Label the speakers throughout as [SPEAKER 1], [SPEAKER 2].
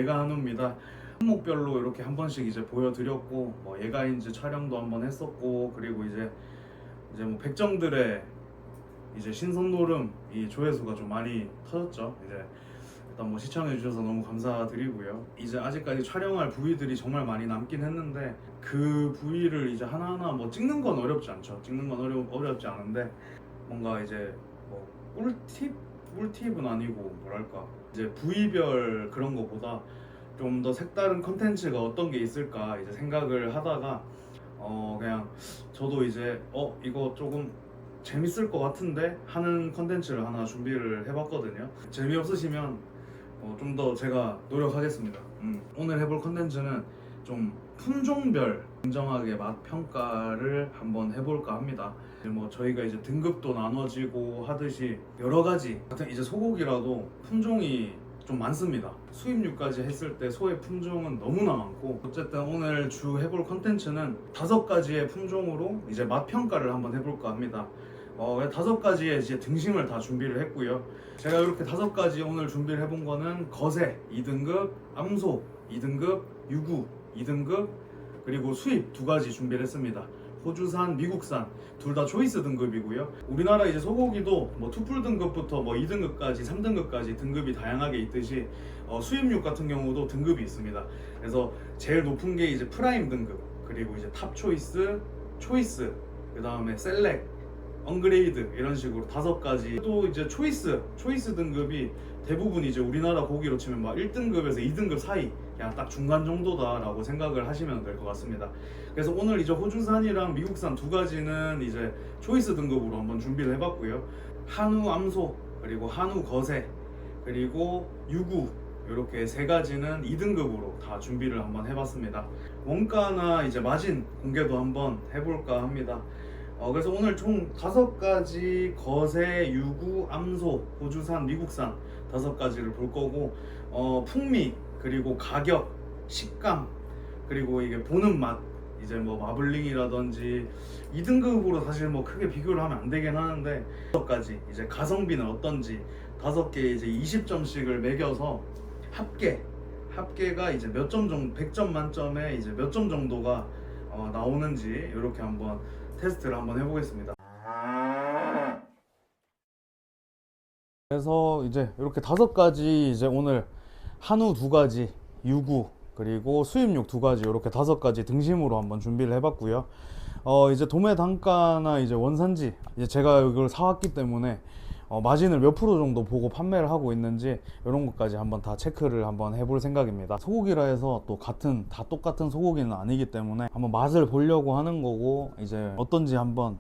[SPEAKER 1] 얘가 한우입니다. 품목별로 이렇게 한 번씩 이제 보여드렸고, 얘가 이제 촬영도 한번 했었고, 그리고 이제 뭐 백정들의 이제 신선 노름 이 조회수가 좀 많이 터졌죠. 이제 일단 뭐 시청해 주셔서 너무 감사드리고요. 이제 아직까지 촬영할 부위들이 정말 많이 남긴 했는데 그 부위를 이제 하나하나 뭐 찍는 건 어렵지 않죠. 찍는 건 어렵지 않은데 뭔가 이제 뭐 꿀팁은 아니고 뭐랄까 이제 부위별 그런 거보다 좀 더 색다른 컨텐츠가 어떤 게 있을까 이제 생각을 하다가 그냥 저도 이제 이거 조금 재밌을 것 같은데 하는 컨텐츠를 하나 준비를 해봤거든요. 재미없으시면 좀 더 제가 노력하겠습니다. 오늘 해볼 컨텐츠는 좀 품종별 공정하게 맛 평가를 한번 해볼까 합니다. 이제 뭐 저희가 이제 등급도 나눠지고 하듯이 여러 가지 같은 이제 소고기라도 품종이 좀 많습니다. 수입육까지 했을 때 소의 품종은 너무나 많고 어쨌든 오늘 주 해볼 컨텐츠는 5가지의 품종으로 이제 맛 평가를 한번 해볼까 합니다. 5가지의 이제 등심을 다 준비를 했고요. 제가 이렇게 5가지 오늘 준비를 해본 거는 거세 2등급, 암소 2등급, 유구 2등급, 그리고 수입 2가지 준비를 했습니다. 호주산, 미국산 둘 다 초이스 등급이고요. 우리나라 이제 소고기도 뭐 투풀 등급부터 뭐 2등급까지 3등급까지 등급이 다양하게 있듯이 수입육 같은 경우도 등급이 있습니다. 그래서 제일 높은 게 이제 프라임 등급, 그리고 이제 탑 초이스, 초이스, 그 다음에 셀렉, 업그레이드 이런 식으로 5가지. 또 이제 초이스 등급이 대부분 이제 우리나라 고기로 치면 막 1등급에서 2등급 사이 그냥 딱 중간 정도다라고 생각을 하시면 될 것 같습니다. 그래서 오늘 이제 호주산이랑 미국산 2가지는 이제 초이스 등급으로 한번 준비를 해봤고요. 한우 암소, 그리고 한우 거세, 그리고 유구 이렇게 3가지는 2등급으로 다 준비를 한번 해봤습니다. 원가나 이제 마진 공개도 한번 해볼까 합니다. 그래서 오늘 총 5가지 거세, 유구, 암소, 호주산, 미국산 5가지를 볼 거고 풍미, 그리고 가격, 식감, 그리고 이게 보는 맛, 이제 뭐 마블링이라든지 2등급으로 사실 뭐 크게 비교를 하면 안 되긴 하는데 5가지 이제 가성비는 어떤지 5개 이제 20점씩을 매겨서 합계가 이제 몇 점 정도 100점 만점에 이제 몇 점 정도가 나오는지 이렇게 한번 테스트를 한번 해보겠습니다. 그래서 이제 이렇게 5가지 이제 오늘 한우 2가지, 유구, 그리고 수입육 2가지 이렇게 5가지 등심으로 한번 준비를 해봤고요. 이제 도매 단가나 이제 원산지 이제 제가 이걸 사왔기 때문에 마진을 몇 프로 정도 보고 판매를 하고 있는지 이런 것까지 한번 다 체크를 한번 해볼 생각입니다. 소고기라 해서 또 다 똑같은 소고기는 아니기 때문에 한번 맛을 보려고 하는 거고 이제 어떤지 한번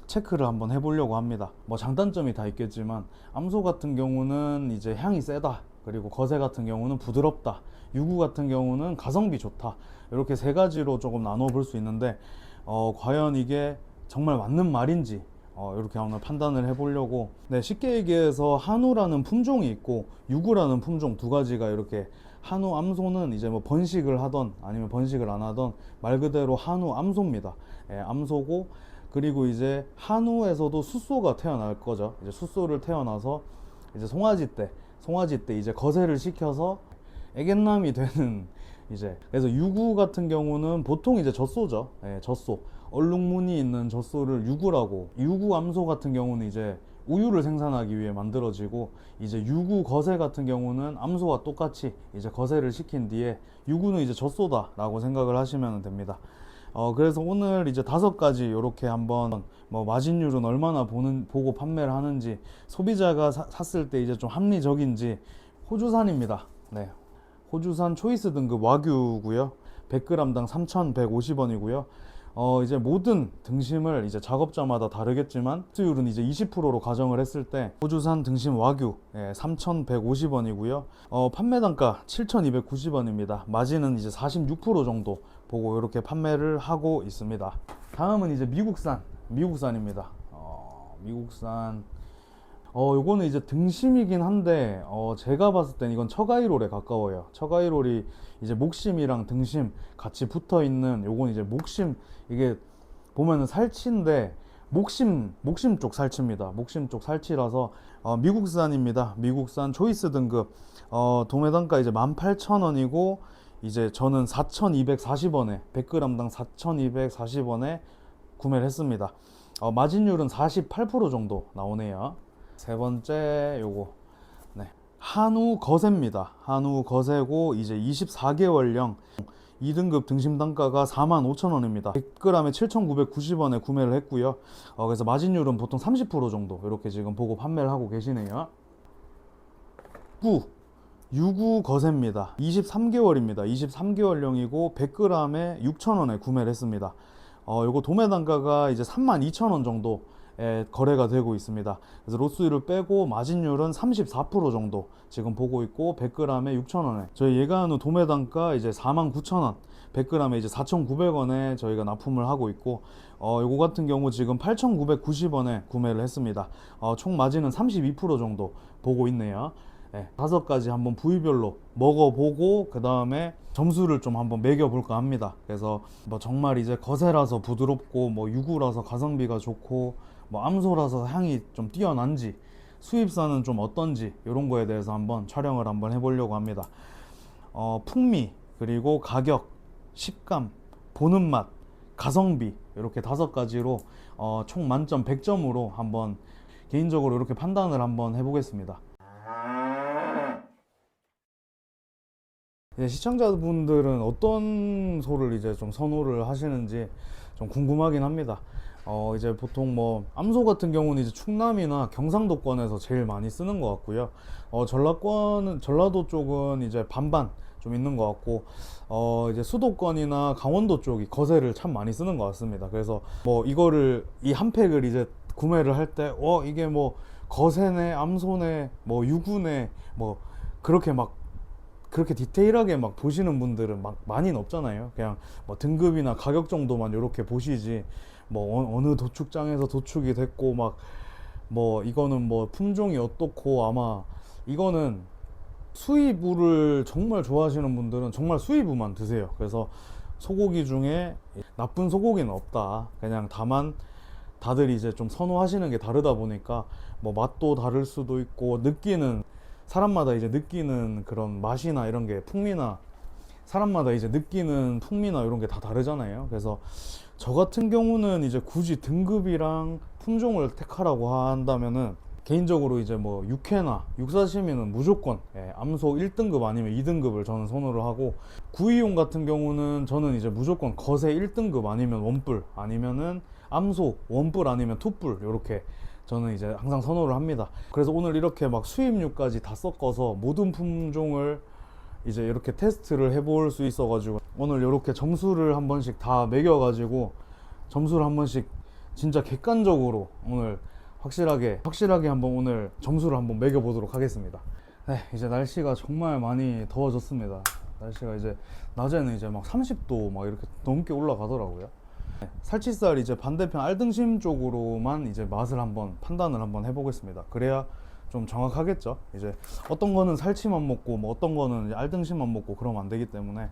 [SPEAKER 1] 체크를 한번 해보려고 합니다. 뭐 장단점이 다 있겠지만 암소 같은 경우는 이제 향이 세다, 그리고 거세 같은 경우는 부드럽다, 유구 같은 경우는 가성비 좋다, 이렇게 3가지로 조금 나눠 볼 수 있는데 과연 이게 정말 맞는 말인지 이렇게 오늘 판단을 해보려고. 네, 쉽게 얘기해서 한우라는 품종이 있고 유구라는 품종 2가지가 이렇게, 한우 암소는 이제 뭐 번식을 하던 아니면 번식을 안 하던 말 그대로 한우 암소입니다. 암소고, 그리고 이제 한우에서도 숫소가 태어날 거죠. 이제 숫소를 태어나서 이제 송아지 때 이제 거세를 시켜서 애견남이 되는 이제. 그래서 유구 같은 경우는 보통 이제 젖소죠. 젖소, 얼룩무늬 있는 젖소를 유구라고. 유구 암소 같은 경우는 이제 우유를 생산하기 위해 만들어지고, 이제 유구 거세 같은 경우는 암소와 똑같이 이제 거세를 시킨 뒤에 유구는 이제 젖소다라고 생각을 하시면 됩니다. 그래서 오늘 이제 5가지 이렇게 한번 뭐 마진율은 얼마나 보고 판매를 하는지, 소비자가 샀을 때 이제 좀 합리적인지. 호주산입니다. 네, 호주산 초이스 등급 와규고요. 100g당 3,150원이고요. 이제 모든 등심을 이제 작업자마다 다르겠지만 수율은 이제 20%로 가정을 했을 때 호주산 등심 와규 3,150원이고요. 판매 단가 7,290원입니다. 마진은 이제 46% 정도 보고 이렇게 판매를 하고 있습니다. 다음은 이제 미국산입니다. 미국산. 요거는 이제 등심이긴 한데 제가 봤을 땐 이건 처가이롤에 가까워요. 처가이롤이 이제 목심이랑 등심 같이 붙어 있는, 요건 이제 목심, 이게 보면은 살치인데
[SPEAKER 2] 목심 쪽 살치입니다. 목심 쪽 살치라서 미국산입니다. 미국산 초이스 등급. 도매단가 이제 18,000원이고 이제 저는 4,240원에 100g당 4,240원에 구매를 했습니다. 마진율은 48% 정도 나오네요. 세 번째 요거 한우 거세입니다. 한우 거세고 이제 24개월령 2등급 등심 단가가 45,000원입니다. 100g에 7,990원에 구매를 했고요. 그래서 마진율은 보통 30% 정도 이렇게 지금 보고 판매를 하고 계시네요. 유구 거세입니다. 23개월입니다. 23개월령이고 100g에 6,000원에 구매를 했습니다. 요거 도매 단가가 이제 32,000원 정도 거래가 되고 있습니다. 그래서 로스율을 빼고 마진율은 34% 정도 지금 보고 있고 100g에 6,000원에 저희 예가한우 도매 단가 이제 49,000원 100g에 이제 4,900원에 저희가 납품을 하고 있고 요거 같은 경우 지금 8,990원에 구매를 했습니다. 총 마진은 32% 정도 보고 있네요. 5가지 한번 부위별로 먹어보고 그 다음에 점수를 좀 한번 매겨볼까 합니다. 그래서 뭐 정말 이제 거세라서 부드럽고 뭐 유구라서 가성비가 좋고 뭐 암소라서 향이 좀 뛰어난지 수입산은 좀 어떤지 이런 거에 대해서 한번 촬영을 한번 해보려고 합니다. 풍미 그리고 가격, 식감, 보는 맛, 가성비 이렇게 5가지로 총 만점 100점으로 한번 개인적으로 이렇게 판단을 한번 해보겠습니다. 시청자분들은 어떤 소를 이제 좀 선호를 하시는지 좀 궁금하긴 합니다. 이제 보통 뭐 암소 같은 경우는 이제 충남이나 경상도권에서 제일 많이 쓰는 것 같고요. 전라도 쪽은 이제 반반 좀 있는 것 같고, 이제 수도권이나 강원도 쪽이 거세를 참 많이 쓰는 것 같습니다. 그래서 뭐 이거를 이 한 팩을 이제 구매를 할 때, 이게 뭐 거세네, 암소네, 뭐 유구네, 뭐 그렇게 디테일하게 막 보시는 분들은 막 많이는 없잖아요. 그냥 뭐 등급이나 가격 정도만 이렇게 보시지 뭐 어느 도축장에서 도축이 됐고 막 뭐 이거는 뭐 품종이 어떻고, 아마 이거는 수입우를 정말 좋아하시는 분들은 정말 수입우만 드세요. 그래서 소고기 중에 나쁜 소고기는 없다. 그냥 다만 다들 이제 좀 선호하시는 게 다르다 보니까 뭐 맛도 다를 수도 있고 사람마다 이제 느끼는 그런 맛이나 이런 게 사람마다 이제 느끼는 풍미나 이런 게 다 다르잖아요. 그래서 저 같은 경우는 이제 굳이 등급이랑 품종을 택하라고 한다면은 개인적으로 이제 뭐 육회나 육사시미는 무조건 암소 1등급 아니면 2등급을 저는 선호를 하고, 구이용 같은 경우는 저는 이제 무조건 거세 1등급 아니면 원뿔, 아니면은 암소 원뿔 아니면 투뿔, 이렇게 저는 이제 항상 선호를 합니다. 그래서 오늘 이렇게 막 수입류까지 다 섞어서 모든 품종을 이제 이렇게 테스트를 해볼 수 있어가지고 오늘 이렇게 점수를 한 번씩 다 매겨가지고 점수를 한 번씩 진짜 객관적으로 오늘 확실하게 한번 오늘 점수를 한번 매겨보도록 하겠습니다. 이제 날씨가 정말 많이 더워졌습니다. 날씨가 이제 낮에는 이제 막 30도 막 이렇게 넘게 올라가더라고요. 살치살 이제 반대편 알등심 쪽으로만 이제 맛을 한번 판단을 한번 해보겠습니다. 그래야 좀 정확하겠죠. 이제 어떤 거는 살치만 먹고 뭐 어떤 거는 이제 알등심만 먹고 그러면 안 되기 때문에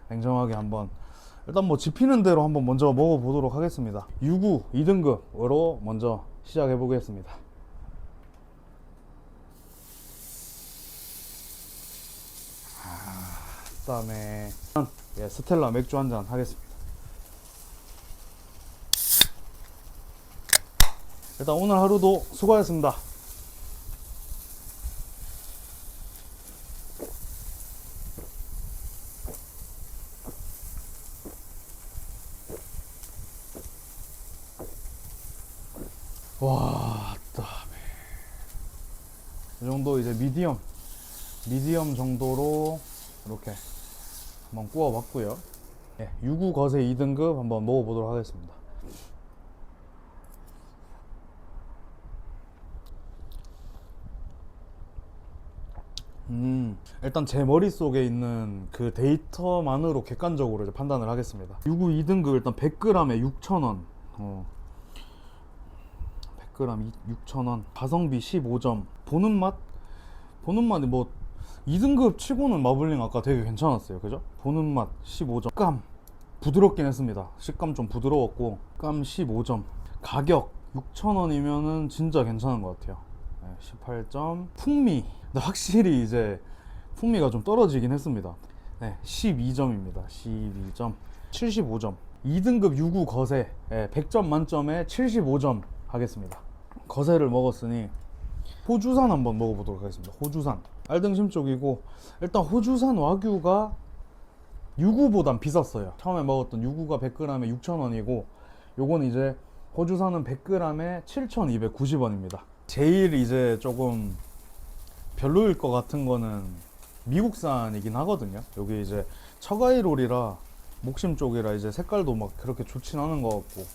[SPEAKER 2] 냉정하게 한번 일단 뭐 집히는 대로 한번 먼저 먹어보도록 하겠습니다. 유구 2등급으로 먼저 시작해 보겠습니다. 그다음에 스텔라 맥주 한잔 하겠습니다. 일단 오늘 하루도 수고하셨습니다. 와, 이 정도 이제 미디엄 정도로 이렇게 한번 구워봤고요. 유구 거세 2등급 한번 먹어보도록 하겠습니다. 일단 제 머릿속에 있는 그 데이터만으로 객관적으로 이제 판단을 하겠습니다. 유구 2등급 일단 100g에 6,000원. 100g 6,000원. 가성비 15점. 보는 맛이 뭐 2등급 치고는 마블링 아까 되게 괜찮았어요. 그죠? 보는 맛 15점. 식감 부드럽긴 했습니다. 식감 좀 부드러웠고 식감 15점. 가격 6,000원이면은 진짜 괜찮은 것 같아요. 네, 18점. 풍미. 근데 확실히 이제 풍미가 좀 떨어지긴 했습니다. 네, 12점입니다. 12점. 75점. 2등급 유구 거세. 네, 100점 만점에 75점 하겠습니다. 거세를 먹었으니 호주산 한번 먹어보도록 하겠습니다. 호주산. 알등심 쪽이고, 일단 호주산 와규가 유구보단 비쌌어요. 처음에 먹었던 유구가 100g에 6,000원이고, 요건 이제 호주산은 100g에 7,290원입니다. 제일 이제 조금 별로일 것 같은 거는 미국산이긴 하거든요. 여기 이제 처가이롤이라 목심 쪽이라 이제 색깔도 막 그렇게 좋진 않은 것 같고,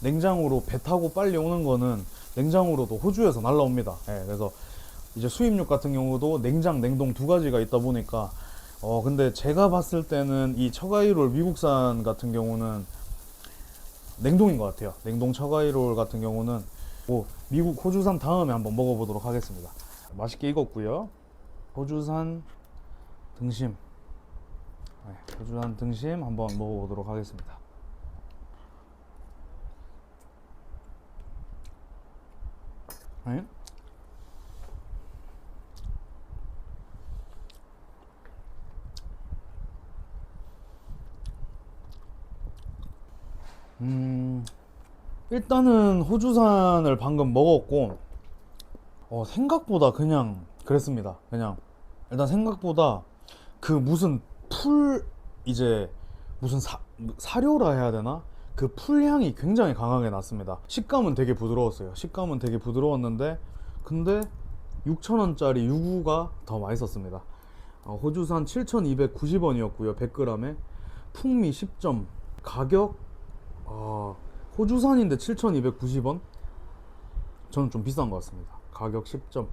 [SPEAKER 2] 냉장으로 배 타고 빨리 오는 거는 냉장으로도 호주에서 날라옵니다. 예, 그래서 이제 수입육 같은 경우도 냉장, 냉동 두 가지가 있다 보니까 근데 제가 봤을 때는 이 처가이롤 미국산 같은 경우는 냉동인 것 같아요. 냉동 처가이롤 같은 경우는 뭐 미국 호주산 다음에 한번 먹어보도록 하겠습니다. 맛있게 익었고요. 호주산 등심, 네, 호주산 등심 한번 먹어보도록 하겠습니다. 네. 일단은 호주산을 방금 먹었고 생각보다 그냥 그랬습니다. 그냥 일단 생각보다 그 무슨 풀 이제 무슨 사료라 해야 되나? 그 풀향이 굉장히 강하게 났습니다. 식감은 되게 부드러웠어요. 식감은 되게 부드러웠는데 근데 6,000원짜리 유구가 더 맛있었습니다. 호주산 7,290원이었고요. 100g에 풍미 10점. 가격 호주산인데 7,290원? 저는 좀 비싼 것 같습니다. 가격 10점.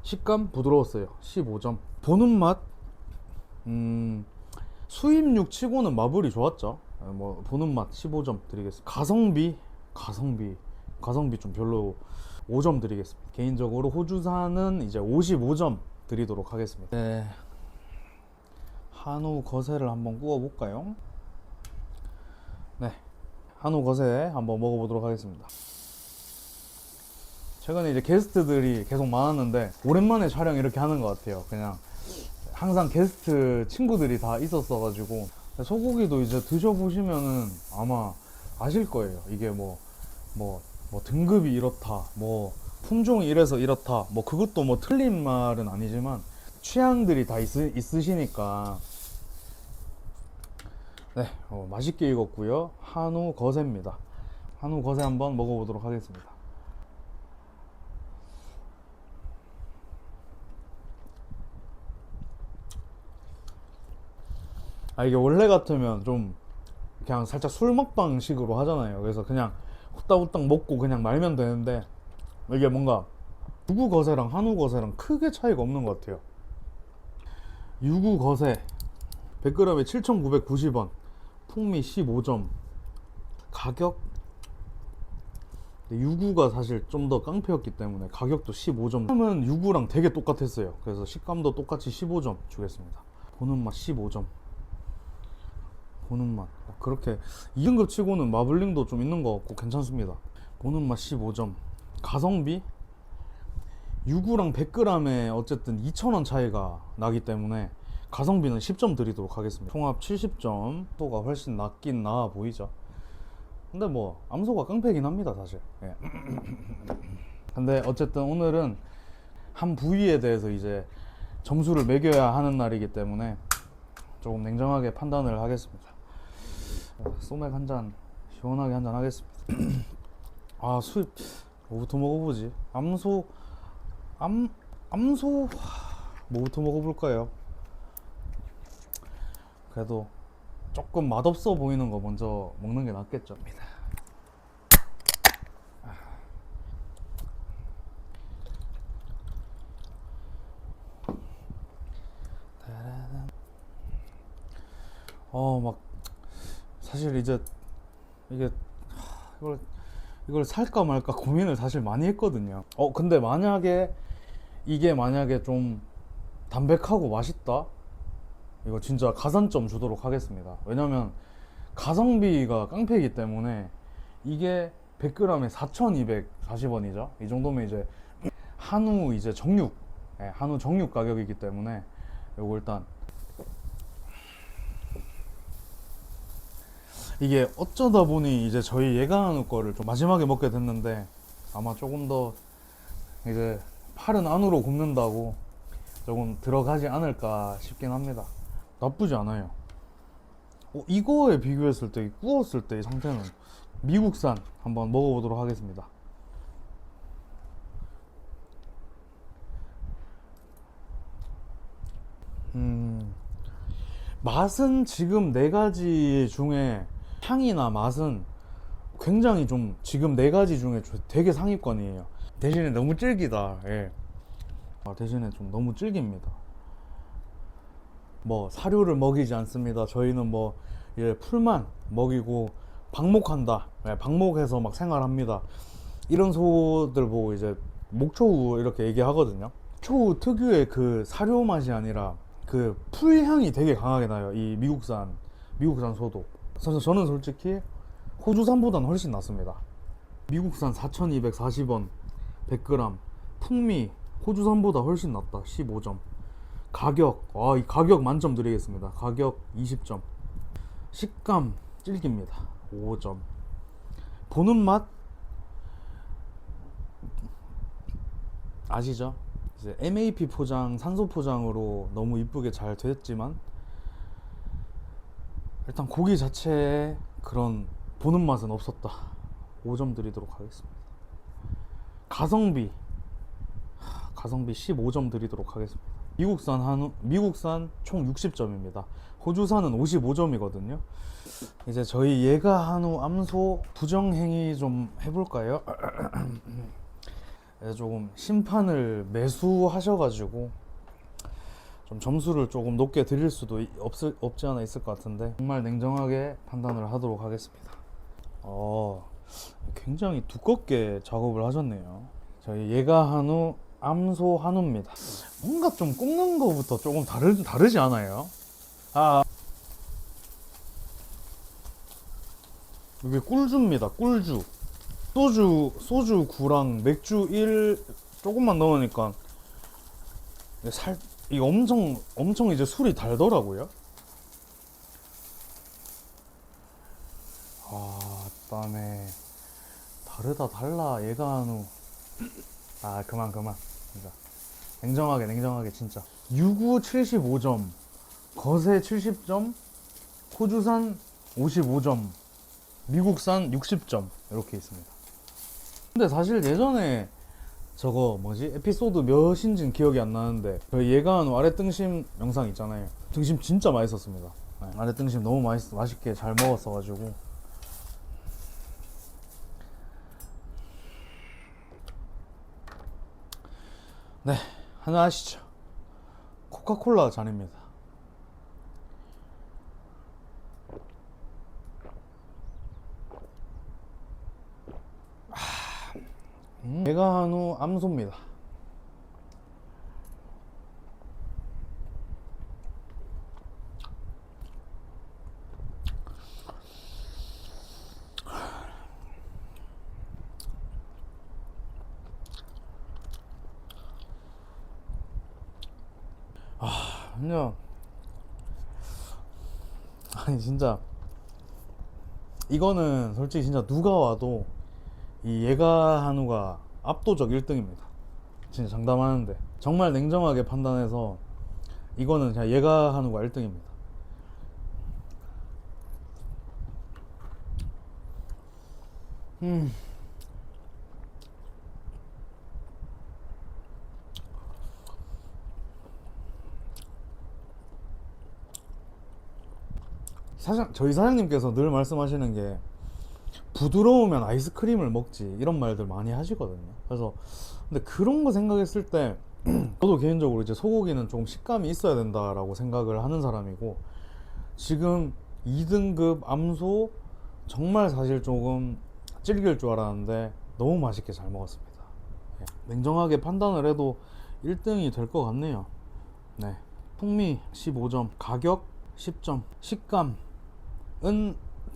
[SPEAKER 2] 식감 부드러웠어요. 15점. 보는 맛 수입육 치고는 마블이 좋았죠. 뭐 보는 맛 15점 드리겠습니다. 가성비 좀 별로 5점 드리겠습니다. 개인적으로 호주산은 이제 55점 드리도록 하겠습니다. 네. 한우 거세를 한번 구워 볼까요? 네, 한우 거세 한번 먹어보도록 하겠습니다. 최근에 이제 게스트들이 계속 많았는데 오랜만에 촬영 이렇게 하는 것 같아요. 그냥 항상 게스트 친구들이 다 있었어가지고 소고기도 이제 드셔보시면은 아마 아실 거예요. 이게 뭐 등급이 이렇다, 뭐 품종이 이래서 이렇다, 뭐 그것도 뭐 틀린 말은 아니지만 취향들이 다 있으시니까. 네, 맛있게 익었고요. 한우 거세입니다. 한우 거세 한번 먹어보도록 하겠습니다. 이게 원래 같으면 좀 그냥 살짝 술 먹방 식으로 하잖아요. 그래서 그냥 후딱후딱 먹고 그냥 말면 되는데 이게 뭔가 유구 거세랑 한우 거세랑 크게 차이가 없는 것 같아요. 유구 거세 100g에 7,990원, 풍미 15점. 가격 유구가 사실 좀 더 깡패였기 때문에 가격도 15점. 식감은 유구랑 되게 똑같았어요. 그래서 식감도 똑같이 15점 주겠습니다. 보는 맛 15점. 보는 맛 그렇게 2등급 치고는 마블링도 좀 있는 것 같고 괜찮습니다. 보는 맛 15점. 가성비 유구랑 100g에 어쨌든 2,000원 차이가 나기 때문에 가성비는 10점 드리도록 하겠습니다. 총합 70점. 소가 훨씬 낫긴 나아 보이죠. 근데 뭐 암소가 깡패긴 합니다 사실. 예. 근데 어쨌든 오늘은 한 부위에 대해서 이제 점수를 매겨야 하는 날이기 때문에 조금 냉정하게 판단을 하겠습니다. 소맥 한 잔 시원하게 한 잔 하겠습니다. 수입 뭐부터 먹어보지? 암소 뭐부터 먹어볼까요? 그래도 조금 맛없어 보이는 거 먼저 먹는 게 낫겠죠. 막 사실 이제 이걸 살까 말까 고민을 사실 많이 했거든요. 근데 이게 만약에 좀 담백하고 맛있다? 이거 진짜 가산점 주도록 하겠습니다. 왜냐면 가성비가 깡패이기 때문에 이게 100g에 4,240원이죠. 이 정도면 이제 한우 이제 정육, 예, 한우 정육 가격이기 때문에 요거 일단 이게 어쩌다 보니 이제 저희 예가한우 거를 좀 마지막에 먹게 됐는데 아마 조금 더 이제 팔은 안으로 굽는다고 조금 들어가지 않을까 싶긴 합니다. 나쁘지 않아요. 이거에 비교했을 때, 구웠을 때 이 상태는 미국산 한번 먹어보도록 하겠습니다. 맛은 지금 네 가지 중에 향이나 맛은 굉장히 좀 지금 네 가지 중에 되게 상위권이에요. 대신에 너무 질기다. 예. 대신에 좀 너무 질깁니다. 뭐 사료를 먹이지 않습니다. 저희는 뭐 이제 풀만 먹이고 방목한다. 예, 방목해서 막 생활합니다. 이런 소들 보고 이제 목초우 이렇게 얘기하거든요. 초우 특유의 그 사료 맛이 아니라 그 풀향이 되게 강하게 나요. 이 미국산 소도. 그래서 저는 솔직히 호주산보다는 훨씬 낫습니다. 미국산 4,240원 100g, 풍미 호주산보다 훨씬 낫다. 15점. 가격, 이 가격 만점 드리겠습니다. 가격 20점. 식감 질깁니다. 5점. 보는 맛 아시죠? 이제 MAP 포장, 산소 포장으로 너무 이쁘게 잘 됐지만 일단 고기 자체에 그런 보는 맛은 없었다. 5점 드리도록 하겠습니다. 가성비 15점 드리도록 하겠습니다. 미국산 총 60점입니다. 호주산은 55점이거든요. 이제 저희 예가 한우 암소 부정행위 좀 해볼까요? 조금 심판을 매수하셔가지고 좀 점수를 조금 높게 드릴 수도 없지 않아 있을 것 같은데 정말 냉정하게 판단을 하도록 하겠습니다. 굉장히 두껍게 작업을 하셨네요. 저희 예가 한우 암소 한우입니다. 뭔가 좀 굽는 거부터 조금 다르지 않아요? 이게 꿀주입니다. 꿀주. 소주 9랑 맥주 1 조금만 넣으니까 이게 엄청 이제 술이 달더라고요. 그다음에 달라 얘가 한우. 그만 진짜 냉정하게 진짜. 유구 75점, 거세 70점, 호주산 55점, 미국산 60점 이렇게 있습니다. 근데 사실 예전에 저거 에피소드 몇인지는 기억이 안 나는데 저희 예가한우 아랫등심 영상 있잖아요. 등심 진짜 맛있었습니다. 아랫등심 너무 맛있게 잘 먹었어가지고. 네, 하나 아시죠? 코카콜라 잔입니다. 예가 한우 암소입니다. 그냥 아니 진짜 이거는 솔직히 진짜 누가 와도 이 예가 한우가 압도적 1등입니다. 진짜 장담하는데 정말 냉정하게 판단해서 이거는 그냥 예가 한우가 1등입니다. 저희 사장님께서 늘 말씀하시는 게 부드러우면 아이스크림을 먹지 이런 말들 많이 하시거든요. 그래서 근데 그런 거 생각했을 때 저도 개인적으로 이제 소고기는 좀 식감이 있어야 된다라고 생각을 하는 사람이고 지금 2등급 암소 정말 사실 조금 질길 줄 알았는데 너무 맛있게 잘 먹었습니다. 냉정하게 판단을 해도 1등이 될 것 같네요. 네, 풍미 15점, 가격 10점, 식감은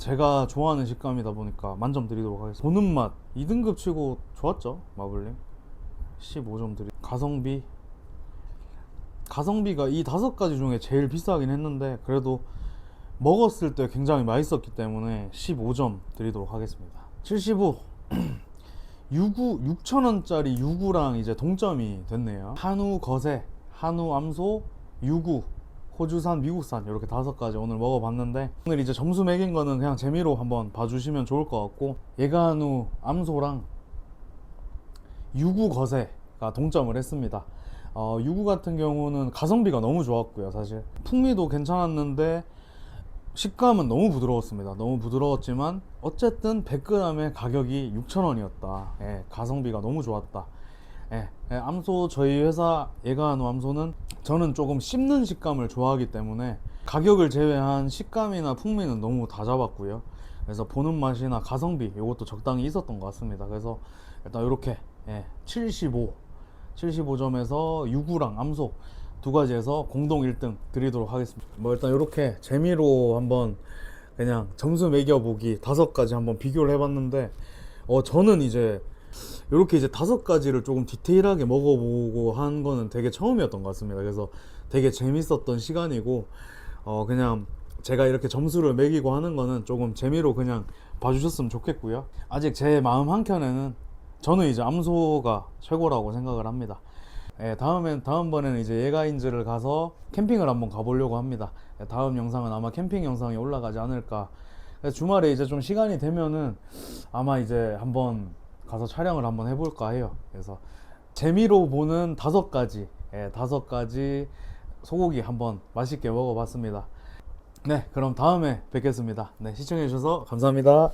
[SPEAKER 2] 제가 좋아하는 식감이다 보니까 만점 드리도록 하겠습니다. 보는 맛 2등급 치고 좋았죠. 마블링 15점 드리. 가성비가 이 5가지 중에 제일 비싸긴 했는데 그래도 먹었을 때 굉장히 맛있었기 때문에 15점 드리도록 하겠습니다. 75 6,000원짜리 유구랑 이제 동점이 됐네요. 한우 거세, 한우 암소, 유구, 호주산, 미국산 이렇게 5가지 오늘 먹어봤는데, 오늘 이제 점수 매긴 거는 그냥 재미로 한번 봐주시면 좋을 것 같고, 예가한우 암소랑 유구 거세가 동점을 했습니다. 유구 같은 경우는 가성비가 너무 좋았고요. 사실 풍미도 괜찮았는데 식감은 너무 부드러웠습니다. 너무 부드러웠지만 어쨌든 100g의 가격이 6,000원이었다. 예, 가성비가 너무 좋았다. 암소, 저희 회사 예가한우 암소는 저는 조금 씹는 식감을 좋아하기 때문에 가격을 제외한 식감이나 풍미는 너무 다 잡았고요. 그래서 보는 맛이나 가성비 이것도 적당히 있었던 것 같습니다. 그래서 일단 이렇게 75점에서 유구랑 암소 2가지에서 공동 1등 드리도록 하겠습니다. 뭐 일단 이렇게 재미로 한번 그냥 점수 매겨보기 5가지 한번 비교를 해봤는데, 저는 이제 이렇게 이제 5가지를 조금 디테일하게 먹어보고 한 거는 되게 처음이었던 것 같습니다. 그래서 되게 재밌었던 시간이고, 그냥 제가 이렇게 점수를 매기고 하는 거는 조금 재미로 그냥 봐주셨으면 좋겠고요. 아직 제 마음 한켠에는 저는 이제 암소가 최고라고 생각을 합니다. 다음번에는 이제 예가인즈를 가서 캠핑을 한번 가보려고 합니다. 다음 영상은 아마 캠핑 영상이 올라가지 않을까. 주말에 이제 좀 시간이 되면은 아마 이제 한번 가서 촬영을 한번 해볼까 해요. 그래서 재미로 보는 5가지, 5가지 소고기 한번 맛있게 먹어봤습니다. 네, 그럼 다음에 뵙겠습니다. 네, 시청해주셔서 감사합니다.